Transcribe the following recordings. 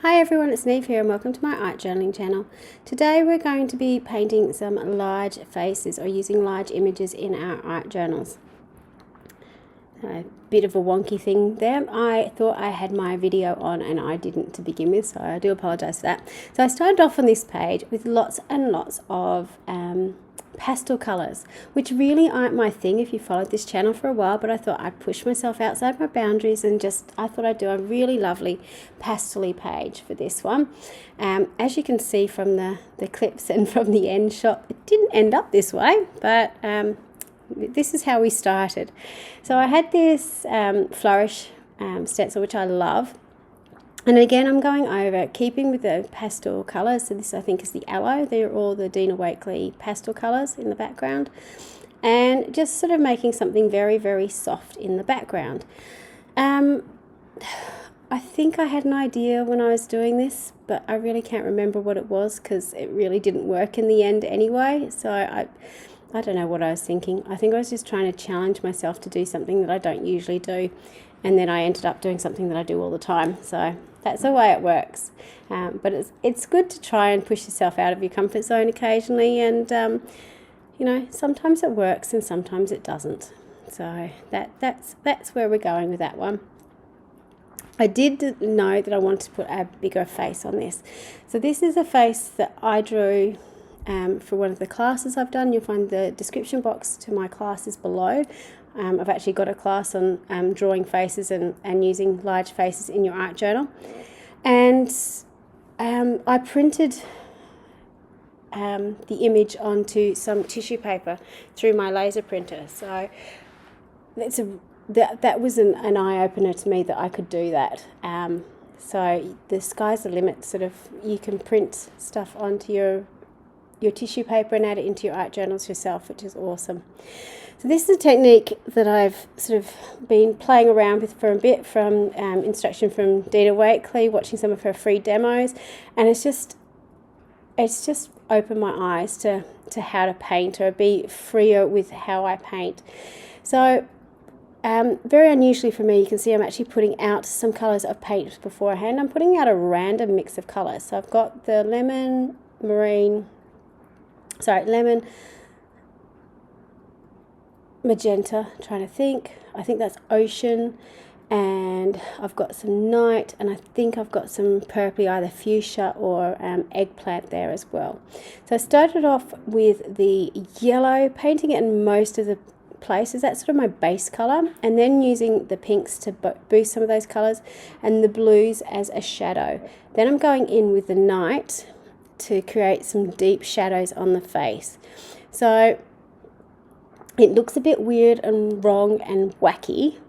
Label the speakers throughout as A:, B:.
A: Hi everyone, it's Niamh here and welcome to my art journaling channel. Today we're going to be painting some large faces or using large images in our art journals. A bit of a wonky thing there. I thought I had my video on and I didn't to begin with, so I do apologise for that. So I started off on this page with lots and lots of pastel colours, which really aren't my thing if you followed this channel for a while, but I thought I'd push myself outside my boundaries and I thought I'd do a really lovely pastel-y page for this one. As you can see from the clips and from the end shot, it didn't end up this way, but this is how we started. So I had this flourish stencil, which I love. And again, I'm going over, keeping with the pastel colours. So this, I think, is the aloe. They're all the Dina Wakley pastel colours in the background. And just sort of making something very, very soft in the background. I think I had an idea when I was doing this, but I really can't remember what it was because it really didn't work in the end anyway. So I don't know what I was thinking. I think I was just trying to challenge myself to do something that I don't usually do. And then I ended up doing something that I do all the time. So that's the way it works. But it's good to try and push yourself out of your comfort zone occasionally. And, you know, sometimes it works and sometimes it doesn't. So that's where we're going with that one. I did know that I wanted to put a bigger face on this. So this is a face that I drew for one of the classes I've done. You'll find the description box to my classes below. I've actually got a class on drawing faces and using large faces in your art journal. And I printed the image onto some tissue paper through my laser printer. So that was an eye-opener to me that I could do that. So the sky's the limit. Sort of, you can print stuff onto your tissue paper and add it into your art journals yourself, which is awesome. So this is a technique that I've sort of been playing around with for a bit from instruction from Dina Wakley, watching some of her free demos, and it's just opened my eyes to how to paint or be freer with how I paint. So very unusually for me, you can see I'm actually putting out some colours of paint beforehand. I'm putting out a random mix of colours. So I've got the lemon, magenta, trying to think. I think that's ocean, and I've got some night, and I think I've got some purpley, either fuchsia or eggplant there as well. So I started off with the yellow, painting it in most of the places. That's sort of my base colour, and then using the pinks to boost some of those colours and the blues as a shadow. Then I'm going in with the night to create some deep shadows on the face. So it looks a bit weird and wrong and wacky,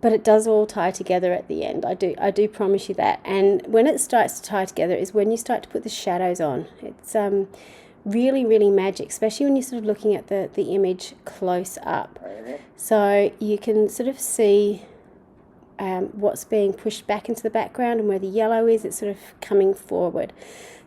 A: but it does all tie together at the end. I do promise you that. And when it starts to tie together is when you start to put the shadows on. It's really, really magic, especially when you're sort of looking at the image close up. So you can sort of see what's being pushed back into the background, and where the yellow is, it's sort of coming forward.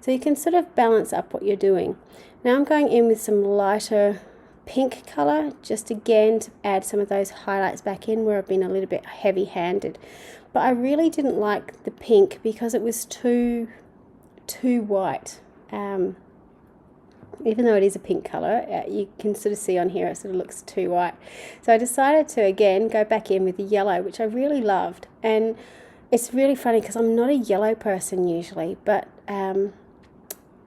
A: So you can sort of balance up what you're doing. Now I'm going in with some lighter pink colour, just again to add some of those highlights back in where I've been a little bit heavy-handed. But I really didn't like the pink because it was too white. Even though it is a pink colour, you can sort of see on here it sort of looks too white. So I decided to again go back in with the yellow, which I really loved. And it's really funny because I'm not a yellow person usually, but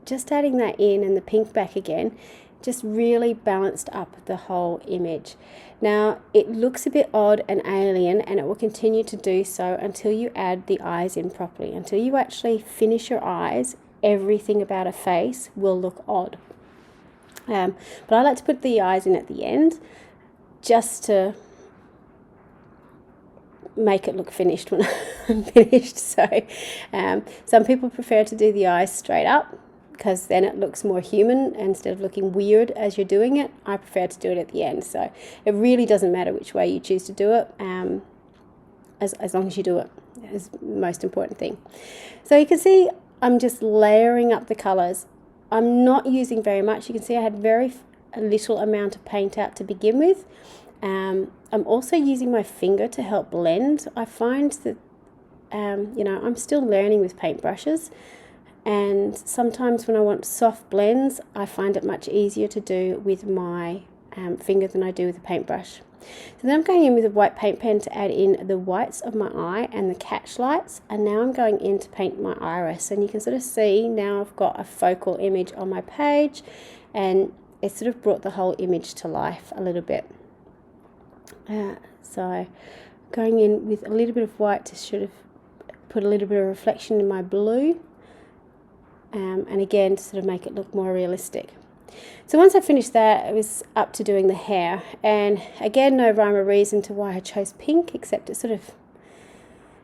A: just adding that in and the pink back again just really balanced up the whole image. Now it looks a bit odd and alien, and it will continue to do so until you add the eyes in properly. Until you actually finish your eyes, everything about a face will look odd. But I like to put the eyes in at the end just to make it look finished when I'm finished. So some people prefer to do the eyes straight up because then it looks more human instead of looking weird as you're doing it. I prefer to do it at the end. So it really doesn't matter which way you choose to do it, as long as you do it is the most important thing. So you can see I'm just layering up the colours. I'm not using very much. You can see I had very little amount of paint out to begin with. I'm also using my finger to help blend. I find that you know, I'm still learning with paintbrushes, and sometimes when I want soft blends, I find it much easier to do with my finger than I do with a paintbrush. So then I'm going in with a white paint pen to add in the whites of my eye and the catch lights, and now I'm going in to paint my iris, and you can sort of see now I've got a focal image on my page, and it sort of brought the whole image to life a little bit. So going in with a little bit of white to sort of put a little bit of reflection in my blue, and again to sort of make it look more realistic. So once I finished that, it was up to doing the hair, and again, no rhyme or reason to why I chose pink, except it sort of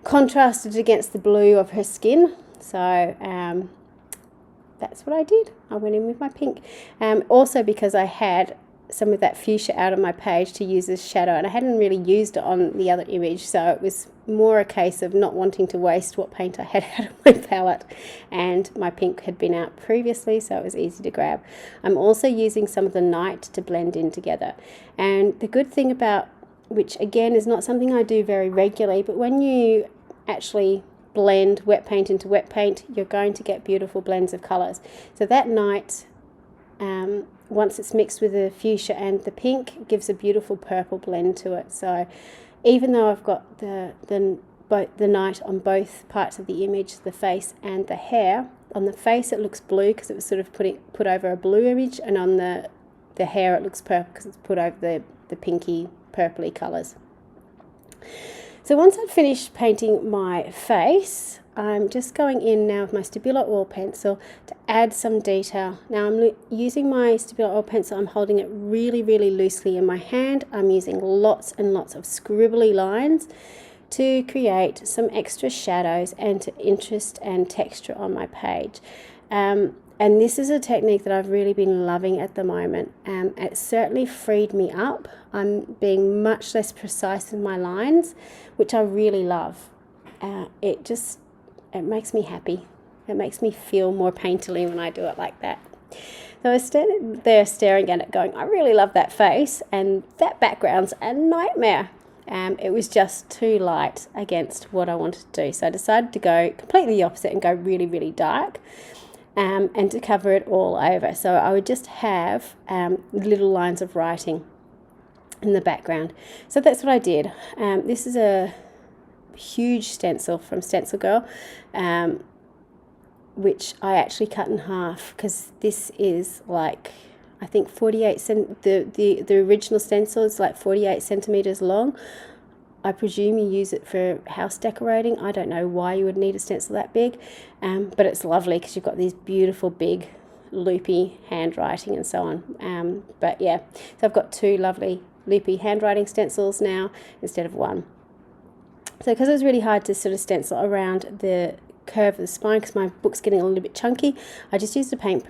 A: contrasted against the blue of her skin. So that's what I did. I went in with my pink. Also because I had some of that fuchsia out on my page to use as shadow, and I hadn't really used it on the other image, so it was more a case of not wanting to waste what paint I had out of my palette, and my pink had been out previously, so it was easy to grab. I'm also using some of the night to blend in together, and the good thing about, which again is not something I do very regularly, but when you actually blend wet paint into wet paint, you're going to get beautiful blends of colours. So that night, once it's mixed with the fuchsia and the pink, it gives a beautiful purple blend to it. So even though I've got the night on both parts of the image, the face and the hair, on the face it looks blue because it was sort of put over a blue image, and on the hair it looks purple because it's put over the pinky purpley colours. So once I've finished painting my face, I'm just going in now with my Stabilo oil pencil to add some detail. Now I'm using my Stabilo oil pencil, I'm holding it really, really loosely in my hand. I'm using lots and lots of scribbly lines to create some extra shadows and to interest and texture on my page. And this is a technique that I've really been loving at the moment. It certainly freed me up. I'm being much less precise in my lines, which I really love. It makes me happy. It makes me feel more painterly when I do it like that. So I was standing there staring at it going, I really love that face, and that background's a nightmare. It was just too light against what I wanted to do. So I decided to go completely the opposite and go really, really dark. And to cover it all over. So I would just have little lines of writing in the background. So that's what I did. This is a huge stencil from Stencil Girl, which I actually cut in half because this is like, I think 48 the original stencil is like 48 centimeters long. I presume you use it for house decorating. I don't know why you would need a stencil that big, but it's lovely because you've got these beautiful big loopy handwriting and so on. But yeah, so I've got two lovely loopy handwriting stencils now instead of one. So because it was really hard to sort of stencil around the curve of the spine because my book's getting a little bit chunky, I just used a paint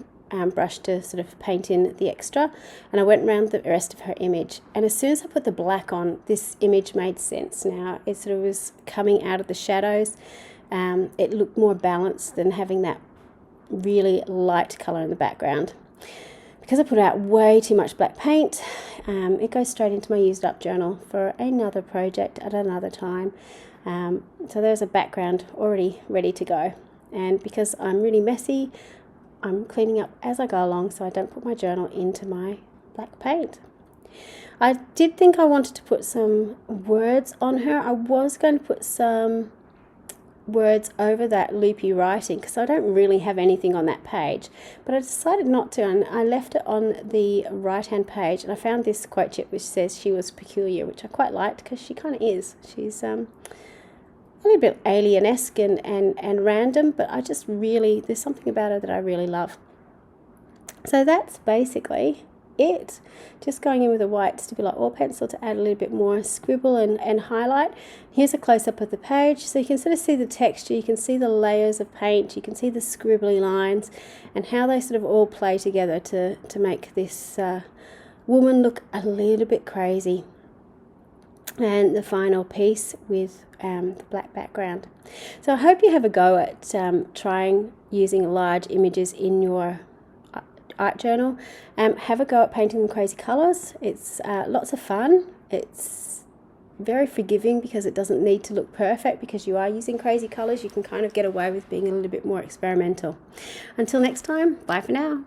A: brush to sort of paint in the extra, and I went around the rest of her image, and as soon as I put the black on, this image made sense. Now it sort of was coming out of the shadows. It looked more balanced than having that really light colour in the background. Because I put out way too much black paint, it goes straight into my used up journal for another project at another time. So there's a background already ready to go, and because I'm really messy, I'm cleaning up as I go along so I don't put my journal into my black paint. I did think I wanted to put some words on her. I was going to put some words over that loopy writing because I don't really have anything on that page, but I decided not to, and I left it on the right hand page, and I found this quote chip which says she was peculiar, which I quite liked because she kind of is. She's a little bit alien-esque and random, but I just really, there's something about her that I really love. So that's basically it. Just going in with a white Stabilo oil pencil to add a little bit more scribble and highlight. Here's a close-up of the page, so you can sort of see the texture, you can see the layers of paint, you can see the scribbly lines and how they sort of all play together to make this woman look a little bit crazy. And the final piece with the black background. So I hope you have a go at trying using large images in your art journal. Have a go at painting them crazy colours. It's lots of fun. It's very forgiving because it doesn't need to look perfect because you are using crazy colours. You can kind of get away with being a little bit more experimental. Until next time, bye for now.